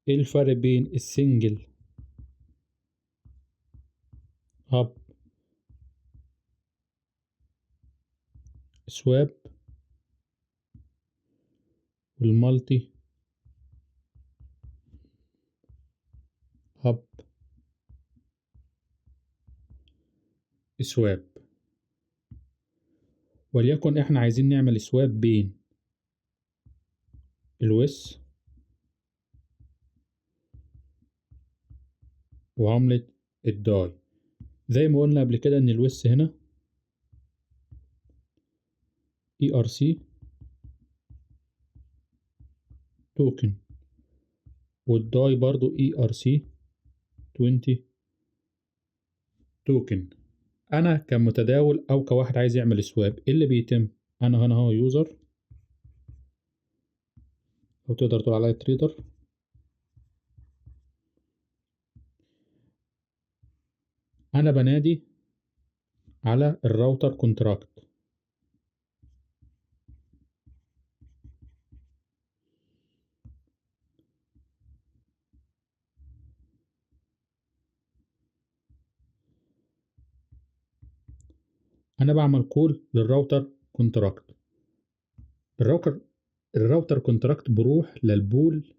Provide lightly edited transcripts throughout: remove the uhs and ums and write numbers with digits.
ايه الفرق بين السنجل هاب سواب والمالتي هاب سواب؟ وليكن احنا عايزين نعمل سواب بين الوس وعملة الداي. زي ما قلنا قبل كده ان الوس هنا ERC توكن، والداي برضو ERC 20 توكن. انا كمتداول او كواحد عايز يعمل سواب، ايه اللي بيتم؟ انا هنا هو يوزر، او تقدر تقول عليا تريدر. انا بنادي على الراوتر كونتراكت. انا بعمل كول للراوتر كونتراكت. الراوتر الراوتر كونتراكت بروح للبول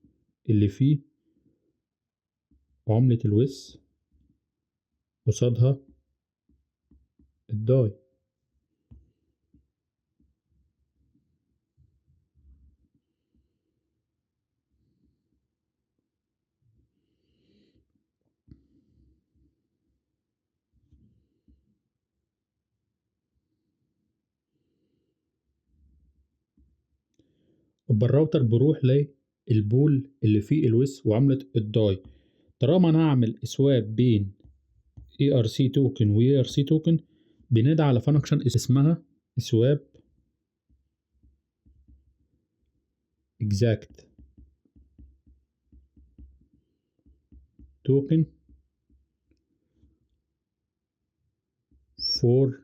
اللي فيه عملة الوس قصادها الداي. يبقى الراوتر بروح للبول اللي فيه الوس وعملة الداي. طالما انا هعمل سواب بين ERC توكن و ERC توكن، بندعي على فانكشن اسمها سواب exact توكن for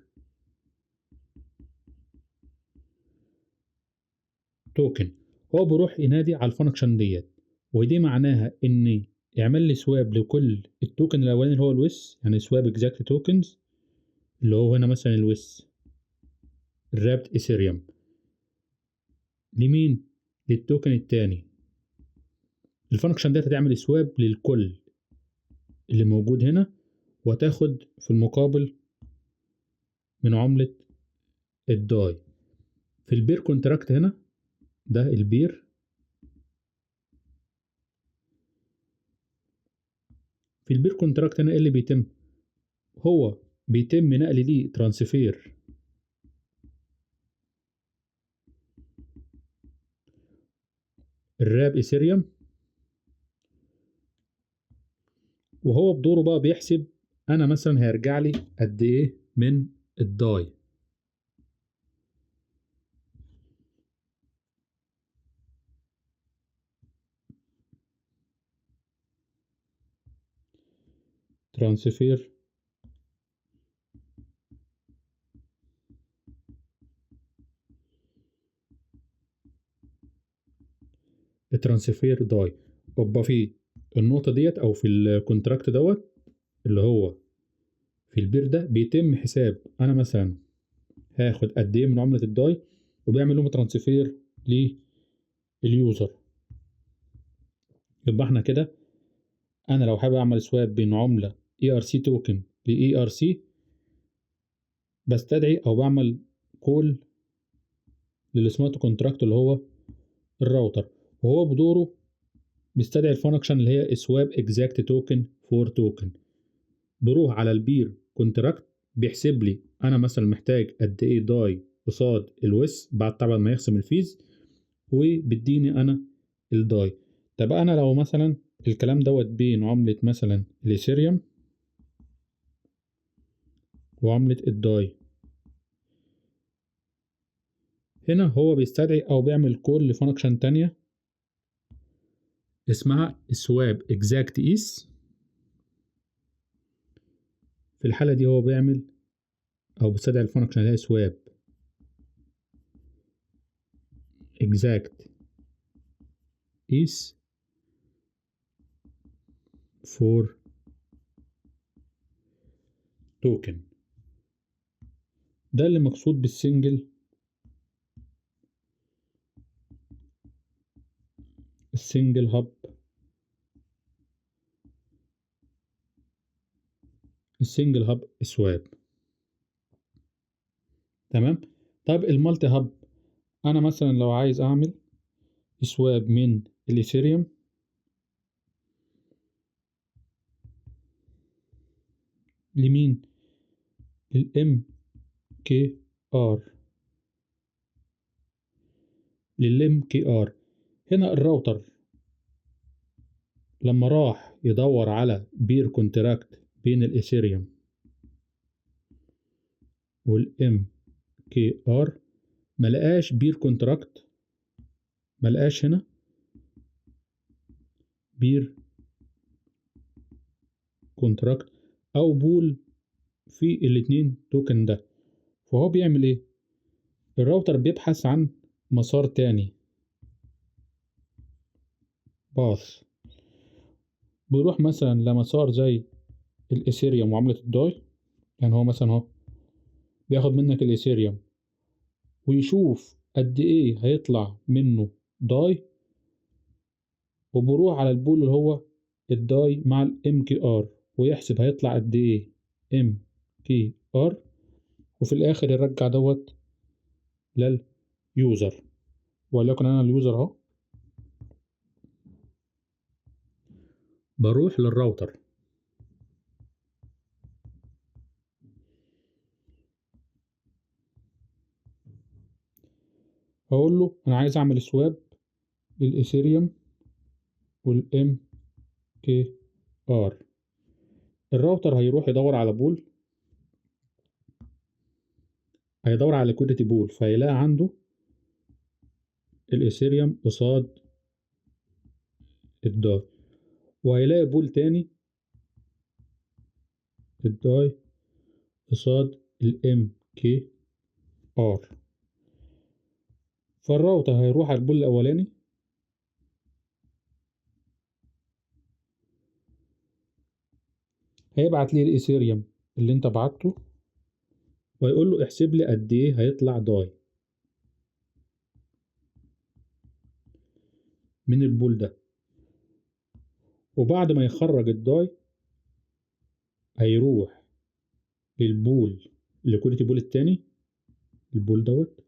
توكن. هو بيروح ينادي على الفانكشن ديت، ودي معناها ان يعمل لي سواب لكل التوكن الاولاني اللي هو الويس، يعني سواب اكزاكت توكنز اللي هو هنا مثلا الويس الرابت ايثيريوم لمين؟ للتوكن التاني. الفانكشن ديت هتعمل سواب للكل اللي موجود هنا، وتاخد في المقابل من عملة الداي. في البير كونتراكت هنا، ده البير، في البير كونتراكت هنا ايه اللي بيتم؟ هو بيتم نقل ليه ترانسفير الراب ايثيريوم، وهو بدوره بقى بيحسب انا مثلا هيرجع لي قد ايه من الداي. ترانسفير ترانسفير داي. يبقى في النقطة ديت او في الكونتراكت دوت اللي هو في البير ده بيتم حساب انا مثلا هاخد قد ايه من عملة الداي، وبيعمل لهم ترانسفير لليوزر. يبقى احنا كده، انا لو حابب اعمل سواب بين عملة ERC توكن ل ERC، بستدعي او بعمل كول للسمارت كونتراكت اللي هو الراوتر، وهو بدوره بيستدعي الفانكشن اللي هي سواب اكزاكت توكن فور توكن. بروح على البير كونتراكت، بيحسب لي انا مثلا محتاج قد ايه داي قصاد الويس بعد طبعا ما يخصم الفيز، وبيديني انا الداي. طب انا لو مثلا الكلام دوت بين عملة مثلا الايثيريوم وعملة الداي، هنا هو بيستدعي او بيعمل كول لفانكشن تانية اسمها سواب اكزاكت ايس. في الحالة دي هو بيعمل او بيستدعي الفانكشن اللي هي سواب اكزاكت ايس فور توكن. ده اللي مقصود بالسنجل هاب سواب. تمام. طيب المالتي هاب، انا مثلا لو عايز اعمل سواب من الايثيريوم لمين؟ للام كي ار، هنا الراوتر لما راح يدور على بير كونتراكت بين الايثيريوم والام كي ار ملقاش بير كونتراكت، ملقاش هنا بير كونتراكت او بول في الاتنين توكن ده. فهو بيعمل ايه؟ الراوتر بيبحث عن مسار تاني، باث، بيروح مثلا لمسار زي الايثيريوم وعملة الداي. يعني هو مثلا اهو بياخد منك الايثيريوم ويشوف قد ايه هيطلع منه داي، وبروح على البول اللي هو الداي مع الام كي ار ويحسب هيطلع قد ايه ام كي ار، وفي الاخر يرجع دوت لليوزر. وليكن انا اليوزر اهو، بروح للراوتر هقول له انا عايز اعمل سواب للايثيريوم والام كي ار. الراوتر هيروح يدور على بول، هيدور على ليكويديتي بول، فهيلاقي عنده الايثيريوم قصاد الداي، وهيلاقي بول تاني الداي قصاد الام كي ار. فالراوتر هيروح على البول الاولاني هيبعت لي الايثيريوم اللي انت بعته ويقول له احسب لي قد ايه هيطلع داي من البول ده. وبعد ما يخرج الداي هيروح للبول الليكويديتي بول التاني، البول دوت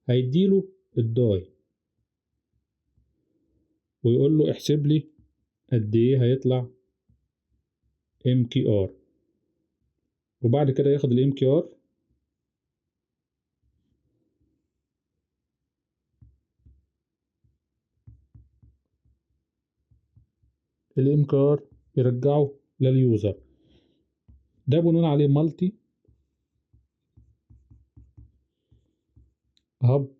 هيديله الداي ويقول له احسب لي قد ايه هيطلع ام كي ار. وبعد كده ياخد الام كي ار يرجعه لليوزر. ده بنقول عليه مالتي هاب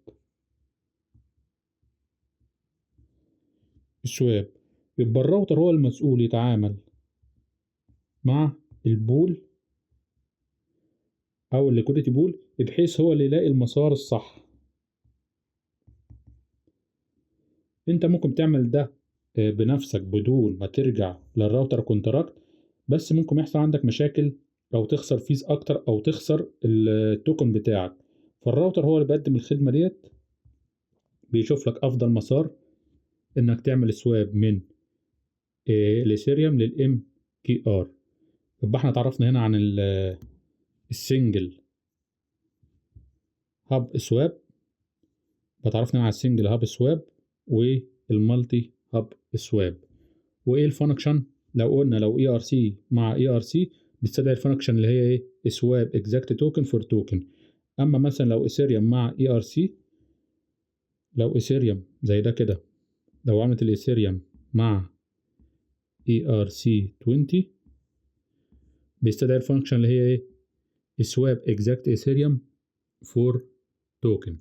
سواب. يبقى الراوتر هو المسؤول يتعامل مع البول او الليكويديتي بول بحيث هو اللي يلاقي المسار الصح. انت ممكن تعمل ده بنفسك بدون ما ترجع للراوتر كونتراكت، بس ممكن يحصل عندك مشاكل او تخسر فيز اكتر او تخسر التوكن بتاعك. فالراوتر هو اللي بيقدم الخدمة ديت، بيشوف لك افضل مسار انك تعمل سواب من الايثيريوم للام كي ار. يبقى احنا اتعرفنا هنا عن السنجل هاب سواب، اتعرفنا على السنجل هاب سواب والمالتي هاب سواب. وايه الفانكشن؟ لو قلنا لو اي ار سي مع اي ار سي بتستدعي الفانكشن اللي هي ايه؟ سواب اكزاكت توكن فور توكن. اما مثلا لو ايثيريوم مع اي ار سي، لو ايثيريوم زي ده كده، لو عملت الايثيريوم مع اي ار سي 20 بيستدعي الفانكشن اللي هي ايه؟ سواب اكزاكت ايثيريوم فور توكن.